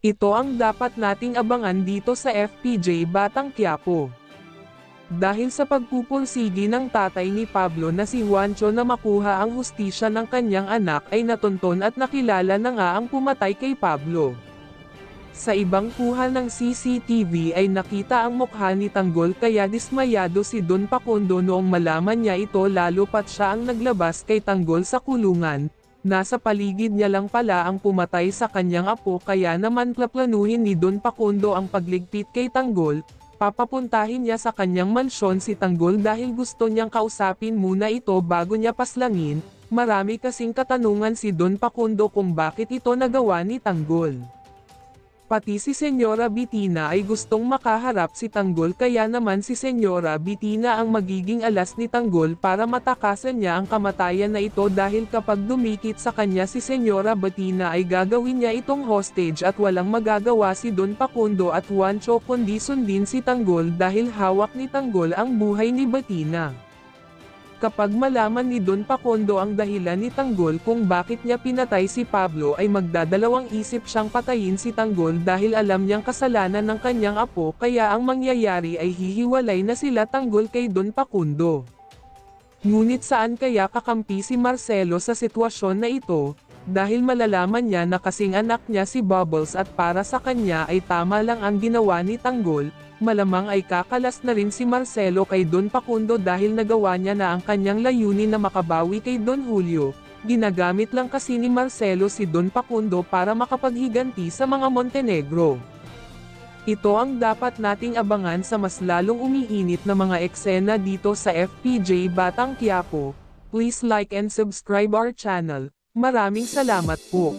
Ito ang dapat nating abangan dito sa FPJ Batang Quiapo. Dahil sa pagpupursigi ng tatay ni Pablo na si Juancho na makuha ang hustisya ng kanyang anak ay natunton at nakilala na nga ang pumatay kay Pablo. Sa ibang kuha ng CCTV ay nakita ang mukha ni Tanggol kaya dismayado si Don Facundo noong malaman niya ito lalo pat siya ang naglabas kay Tanggol sa kulungan. Nasa paligid niya lang pala ang pumatay sa kanyang apo kaya naman plaplanuhin ni Don Facundo ang pagligpit kay Tanggol. Papapuntahin niya sa kanyang mansyon si Tanggol dahil gusto niyang kausapin muna ito bago niya paslangin. Marami kasing katanungan si Don Facundo kung bakit ito nagawa ni Tanggol. Pati si Senyora Bitina ay gustong makaharap si Tanggol kaya naman si Senyora Bitina ang magiging alas ni Tanggol para matakasan niya ang kamatayan na ito dahil kapag dumikit sa kanya si Senyora Bitina ay gagawin niya itong hostage at walang magagawa si Don Facundo at Juancho kundi sundin si Tanggol dahil hawak ni Tanggol ang buhay ni Bitina. Kapag malaman ni Don Facundo ang dahilan ni Tanggol kung bakit niya pinatay si Pablo ay magdadalawang isip siyang patayin si Tanggol dahil alam niyang kasalanan ng kanyang apo kaya ang mangyayari ay hihiwalay na sila Tanggol kay Don Facundo. Ngunit saan kaya kakampi si Marcelo sa sitwasyon na ito, dahil malalaman niya na kasing anak niya si Bubbles at para sa kanya ay tama lang ang ginawa ni Tanggol. Malamang ay kakalas na rin si Marcelo kay Don Facundo dahil nagawa niya na ang kanyang layunin na makabawi kay Don Julio. Ginagamit lang kasi ni Marcelo si Don Facundo para makapaghiganti sa mga Montenegro. Ito ang dapat nating abangan sa mas lalong umiinit na mga eksena dito sa FPJ Batang Quiapo. Please like and subscribe our channel. Maraming salamat po.